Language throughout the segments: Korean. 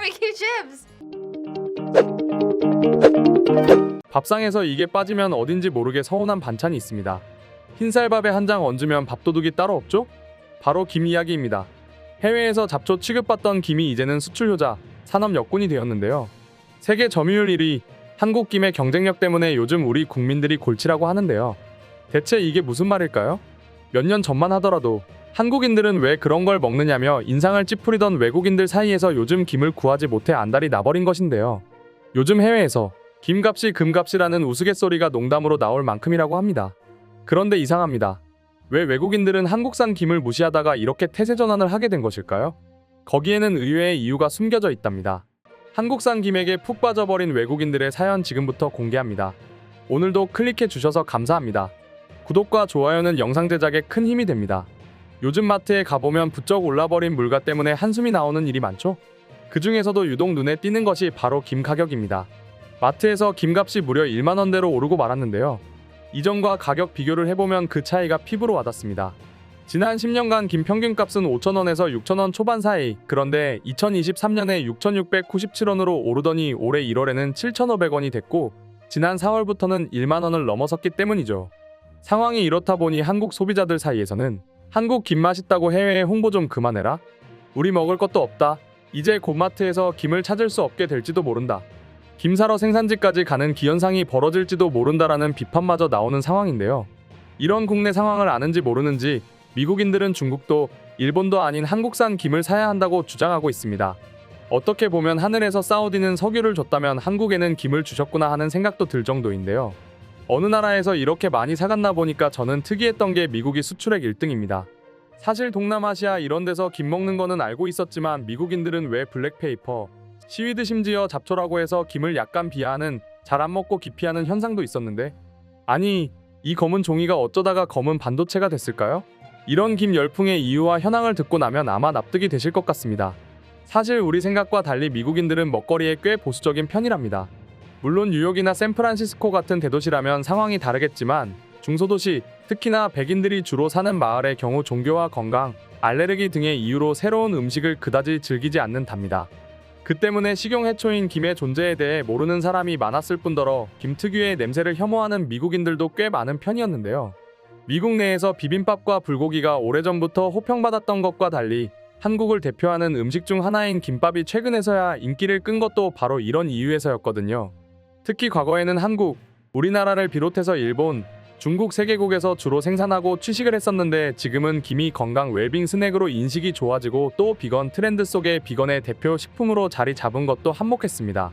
barbecue chips. 밥상에서 이게 빠지면 어딘지 모르게 서운한 반찬이 있습니다. 흰쌀밥에 한 장 얹으면 밥도둑이 따로 없죠? 바로 김 이야기입니다. 해외에서 잡초 취급받던 김이 이제는 수출 효자, 산업 역군이 되었는데요. 세계 점유율 1위, 한국 김의 경쟁력 때문에 요즘 우리 국민들이 골치라고 하는데요. 대체 이게 무슨 말일까요? 몇 년 전만 하더라도 한국인들은 왜 그런 걸 먹느냐며 인상을 찌푸리던 외국인들 사이에서 요즘 김을 구하지 못해 안달이 나버린 것인데요. 요즘 해외에서 김값이 금값이라는 우스갯소리가 농담으로 나올 만큼이라고 합니다. 그런데 이상합니다. 왜 외국인들은 한국산 김을 무시하다가 이렇게 태세 전환을 하게 된 것일까요? 거기에는 의외의 이유가 숨겨져 있답니다. 한국산 김에게 푹 빠져버린 외국인들의 사연 지금부터 공개합니다. 오늘도 클릭해 주셔서 감사합니다. 구독과 좋아요는 영상 제작에 큰 힘이 됩니다. 요즘 마트에 가보면 부쩍 올라버린 물가 때문에 한숨이 나오는 일이 많죠? 그 중에서도 유독 눈에 띄는 것이 바로 김 가격입니다. 마트에서 김값이 무려 1만원대로 오르고 말았는데요. 이전과 가격 비교를 해보면 그 차이가 피부로 와닿습니다. 지난 10년간 김 평균값은 5,000원에서 6,000원 초반 사이, 그런데 2023년에 6,697원으로 오르더니 올해 1월에는 7,500원이 됐고 지난 4월부터는 1만원을 넘어섰기 때문이죠. 상황이 이렇다 보니 한국 소비자들 사이에서는 한국 김 맛있다고 해외에 홍보 좀 그만해라. 우리 먹을 것도 없다. 이제 곶마트에서 김을 찾을 수 없게 될지도 모른다. 김 사러 생산지까지 가는 기현상이 벌어질지도 모른다라는 비판마저 나오는 상황인데요. 이런 국내 상황을 아는지 모르는지 미국인들은 중국도 일본도 아닌 한국산 김을 사야 한다고 주장하고 있습니다. 어떻게 보면 하늘에서 사우디는 석유를 줬다면 한국에는 김을 주셨구나 하는 생각도 들 정도인데요. 어느 나라에서 이렇게 많이 사갔나 보니까 저는 특이했던 게 미국이 수출액 1등입니다. 사실 동남아시아 이런 데서 김 먹는 거는 알고 있었지만 미국인들은 왜 블랙페이퍼, 시위드 심지어 잡초라고 해서 김을 약간 비하하는, 잘 안 먹고 기피하는 현상도 있었는데, 아니 이 검은 종이가 어쩌다가 검은 반도체가 됐을까요? 이런 김 열풍의 이유와 현황을 듣고 나면 아마 납득이 되실 것 같습니다. 사실 우리 생각과 달리 미국인들은 먹거리에 꽤 보수적인 편이랍니다. 물론 뉴욕이나 샌프란시스코 같은 대도시라면 상황이 다르겠지만 중소도시, 특히나 백인들이 주로 사는 마을의 경우 종교와 건강, 알레르기 등의 이유로 새로운 음식을 그다지 즐기지 않는답니다. 그 때문에 식용해초인 김의 존재에 대해 모르는 사람이 많았을 뿐더러 김 특유의 냄새를 혐오하는 미국인들도 꽤 많은 편이었는데요. 미국 내에서 비빔밥과 불고기가 오래전부터 호평받았던 것과 달리 한국을 대표하는 음식 중 하나인 김밥이 최근에서야 인기를 끈 것도 바로 이런 이유에서였거든요. 특히 과거에는 한국, 우리나라를 비롯해서 일본, 중국 3개국에서 주로 생산하고 취식을 했었는데 지금은 김이 건강 웰빙 스낵으로 인식이 좋아지고 또 비건 트렌드 속에 비건의 대표 식품으로 자리 잡은 것도 한몫했습니다.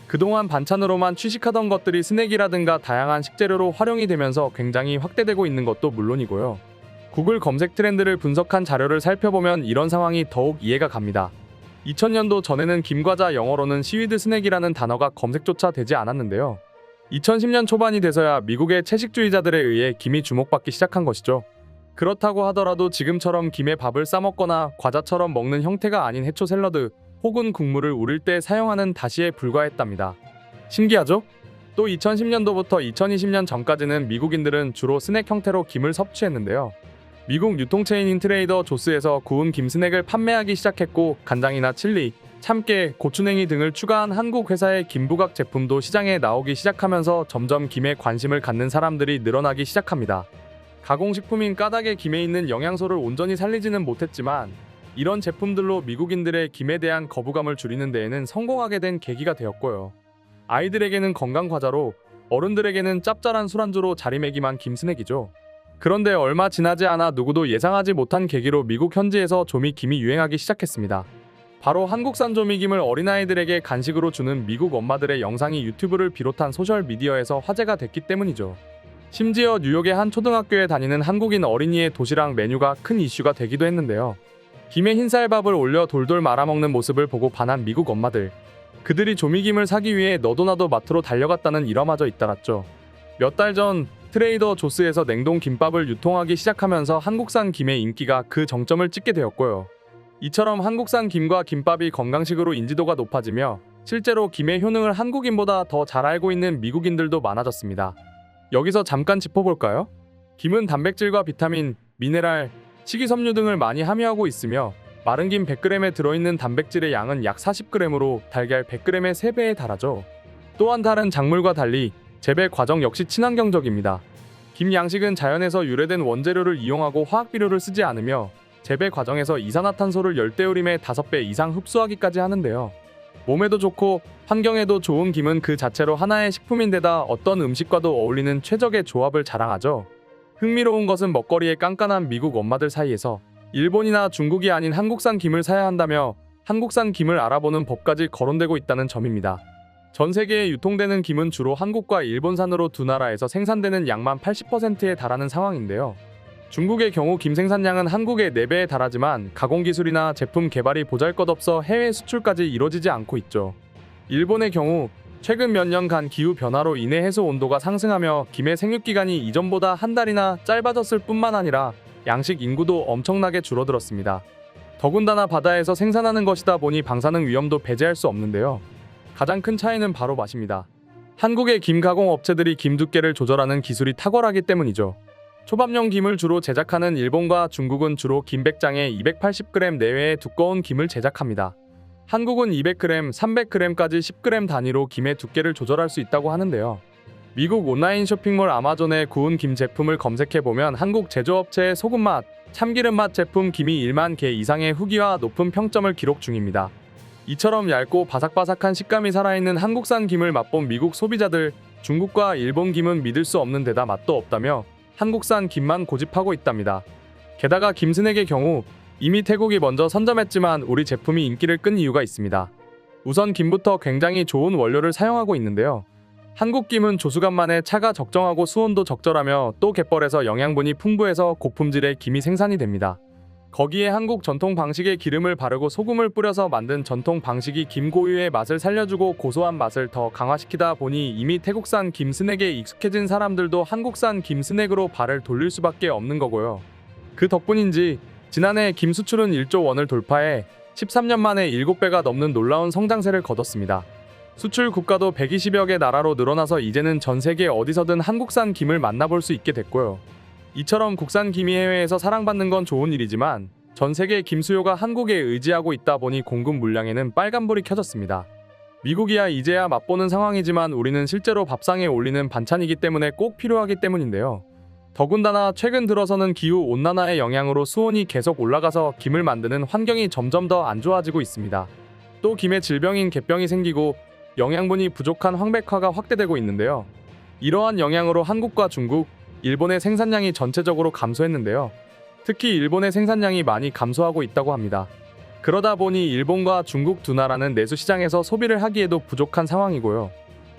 그동안 반찬으로만 취식하던 것들이 스낵이라든가 다양한 식재료로 활용이 되면서 굉장히 확대되고 있는 것도 물론이고요. 구글 검색 트렌드를 분석한 자료를 살펴보면 이런 상황이 더욱 이해가 갑니다. 2000년도 전에는 김과자, 영어로는 시위드 스낵이라는 단어가 검색조차 되지 않았는데요. 2010년 초반이 돼서야 미국의 채식주의자들에 의해 김이 주목받기 시작한 것이죠. 그렇다고 하더라도 지금처럼 김에 밥을 싸먹거나 과자처럼 먹는 형태가 아닌 해초 샐러드 혹은 국물을 우릴 때 사용하는 다시에 불과했답니다. 신기하죠? 또 2010년도부터 2020년 전까지는 미국인들은 주로 스낵 형태로 김을 섭취했는데요. 미국 유통체인인 트레이더 조스에서 구운 김 스낵을 판매하기 시작했고 간장이나 칠리, 참깨, 고추냉이 등을 추가한 한국 회사의 김부각 제품도 시장에 나오기 시작하면서 점점 김에 관심을 갖는 사람들이 늘어나기 시작합니다. 가공식품인 까닭의 김에 있는 영양소를 온전히 살리지는 못했지만 이런 제품들로 미국인들의 김에 대한 거부감을 줄이는 데에는 성공하게 된 계기가 되었고요. 아이들에게는 건강 과자로, 어른들에게는 짭짤한 술안주로 자리매김한 김 스낵이죠. 그런데 얼마 지나지 않아 누구도 예상하지 못한 계기로 미국 현지에서 조미김이 유행하기 시작했습니다. 바로 한국산 조미김을 어린아이들에게 간식으로 주는 미국 엄마들의 영상이 유튜브를 비롯한 소셜미디어에서 화제가 됐기 때문이죠. 심지어 뉴욕의 한 초등학교에 다니는 한국인 어린이의 도시락 메뉴가 큰 이슈가 되기도 했는데요. 김에 흰쌀밥을 올려 돌돌 말아먹는 모습을 보고 반한 미국 엄마들. 그들이 조미김을 사기 위해 너도나도 마트로 달려갔다는 일화마저 잇따랐죠. 몇 달 전 트레이더 조스에서 냉동 김밥을 유통하기 시작하면서 한국산 김의 인기가 그 정점을 찍게 되었고요. 이처럼 한국산 김과 김밥이 건강식으로 인지도가 높아지며 실제로 김의 효능을 한국인보다 더 잘 알고 있는 미국인들도 많아졌습니다. 여기서 잠깐 짚어볼까요? 김은 단백질과 비타민, 미네랄, 식이섬유 등을 많이 함유하고 있으며 마른 김 100g에 들어있는 단백질의 양은 약 40g으로 달걀 100g의 3배에 달하죠. 또한 다른 작물과 달리 재배 과정 역시 친환경적입니다. 김 양식은 자연에서 유래된 원재료를 이용하고 화학비료를 쓰지 않으며 재배 과정에서 이산화탄소를 열대우림의 5배 이상 흡수하기까지 하는데요. 몸에도 좋고 환경에도 좋은 김은 그 자체로 하나의 식품인데다 어떤 음식과도 어울리는 최적의 조합을 자랑하죠. 흥미로운 것은 먹거리에 깐깐한 미국 엄마들 사이에서 일본이나 중국이 아닌 한국산 김을 사야 한다며 한국산 김을 알아보는 법까지 거론되고 있다는 점입니다. 전 세계에 유통되는 김은 주로 한국과 일본산으로 두 나라에서 생산되는 양만 80%에 달하는 상황인데요. 중국의 경우 김 생산량은 한국의 4배에 달하지만 가공기술이나 제품 개발이 보잘것없어 해외 수출까지 이뤄지지 않고 있죠. 일본의 경우 최근 몇 년간 기후 변화로 인해 해수 온도가 상승하며 김의 생육기간이 이전보다 한 달이나 짧아졌을 뿐만 아니라 양식 인구도 엄청나게 줄어들었습니다. 더군다나 바다에서 생산하는 것이다 보니 방사능 위험도 배제할 수 없는데요. 가장 큰 차이는 바로 맛입니다. 한국의 김 가공 업체들이 김 두께를 조절하는 기술이 탁월하기 때문이죠. 초밥용 김을 주로 제작하는 일본과 중국은 주로 김 100장에 280g 내외의 두꺼운 김을 제작합니다. 한국은 200g, 300g까지 10g 단위로 김의 두께를 조절할 수 있다고 하는데요. 미국 온라인 쇼핑몰 아마존의 구운 김 제품을 검색해보면 한국 제조업체의 소금맛, 참기름맛 제품 김이 1만 개 이상의 후기와 높은 평점을 기록 중입니다. 이처럼 얇고 바삭바삭한 식감이 살아있는 한국산 김을 맛본 미국 소비자들, 중국과 일본 김은 믿을 수 없는 데다 맛도 없다며 한국산 김만 고집하고 있답니다. 게다가 김 스낵의 경우 이미 태국이 먼저 선점했지만 우리 제품이 인기를 끈 이유가 있습니다. 우선 김부터 굉장히 좋은 원료를 사용하고 있는데요. 한국 김은 조수간만에 차가 적정하고 수온도 적절하며 또 갯벌에서 영양분이 풍부해서 고품질의 김이 생산이 됩니다. 거기에 한국 전통 방식의 기름을 바르고 소금을 뿌려서 만든 전통 방식이 김 고유의 맛을 살려주고 고소한 맛을 더 강화시키다 보니 이미 태국산 김 스낵에 익숙해진 사람들도 한국산 김 스낵으로 발을 돌릴 수밖에 없는 거고요. 그 덕분인지 지난해 김 수출은 1조 원을 돌파해 13년 만에 7배가 넘는 놀라운 성장세를 거뒀습니다. 수출 국가도 120여 개 나라로 늘어나서 이제는 전 세계 어디서든 한국산 김을 만나볼 수 있게 됐고요. 이처럼 국산 김이 해외에서 사랑받는 건 좋은 일이지만 전 세계 김 수요가 한국에 의지하고 있다 보니 공급 물량에는 빨간불이 켜졌습니다. 미국이야 이제야 맛보는 상황이지만 우리는 실제로 밥상에 올리는 반찬이기 때문에 꼭 필요하기 때문인데요. 더군다나 최근 들어서는 기후온난화의 영향으로 수온이 계속 올라가서 김을 만드는 환경이 점점 더 안 좋아지고 있습니다. 또 김에 질병인 갯병이 생기고 영양분이 부족한 황백화가 확대되고 있는데요. 이러한 영향으로 한국과 중국, 일본의 생산량이 전체적으로 감소했는데요. 특히 일본의 생산량이 많이 감소하고 있다고 합니다. 그러다 보니 일본과 중국 두 나라는 내수 시장에서 소비를 하기에도 부족한 상황이고요.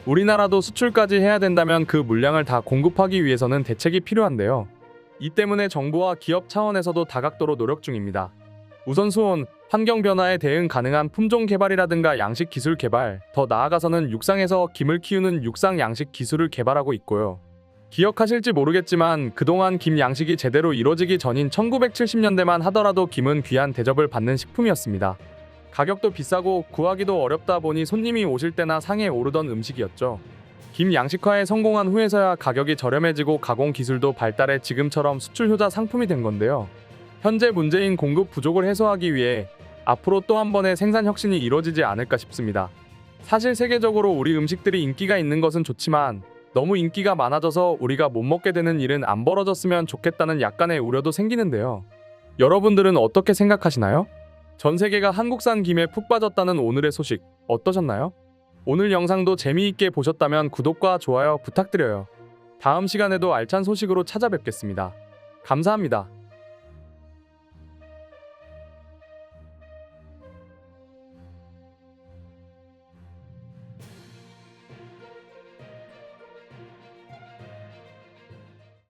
우리나라도 수출까지 해야 된다면 그 물량을 다 공급하기 위해서는 대책이 필요한데요. 이 때문에 정부와 기업 차원에서도 다각도로 노력 중입니다. 우선 수온, 환경 변화에 대응 가능한 품종 개발이라든가 양식 기술 개발, 더 나아가서는 육상에서 김을 키우는 육상 양식 기술을 개발하고 있고요. 기억하실지 모르겠지만 그동안 김 양식이 제대로 이루어지기 전인 1970년대만 하더라도 김은 귀한 대접을 받는 식품이었습니다. 가격도 비싸고 구하기도 어렵다 보니 손님이 오실 때나 상에 오르던 음식이었죠. 김 양식화에 성공한 후에서야 가격이 저렴해지고 가공 기술도 발달해 지금처럼 수출 효자 상품이 된 건데요. 현재 문제인 공급 부족을 해소하기 위해 앞으로 또 한 번의 생산 혁신이 이루어지지 않을까 싶습니다. 사실 세계적으로 우리 음식들이 인기가 있는 것은 좋지만 너무 인기가 많아져서 우리가 못 먹게 되는 일은 안 벌어졌으면 좋겠다는 약간의 우려도 생기는데요. 여러분들은 어떻게 생각하시나요? 전 세계가 한국산 김에 푹 빠졌다는 오늘의 소식 어떠셨나요? 오늘 영상도 재미있게 보셨다면 구독과 좋아요 부탁드려요. 다음 시간에도 알찬 소식으로 찾아뵙겠습니다. 감사합니다.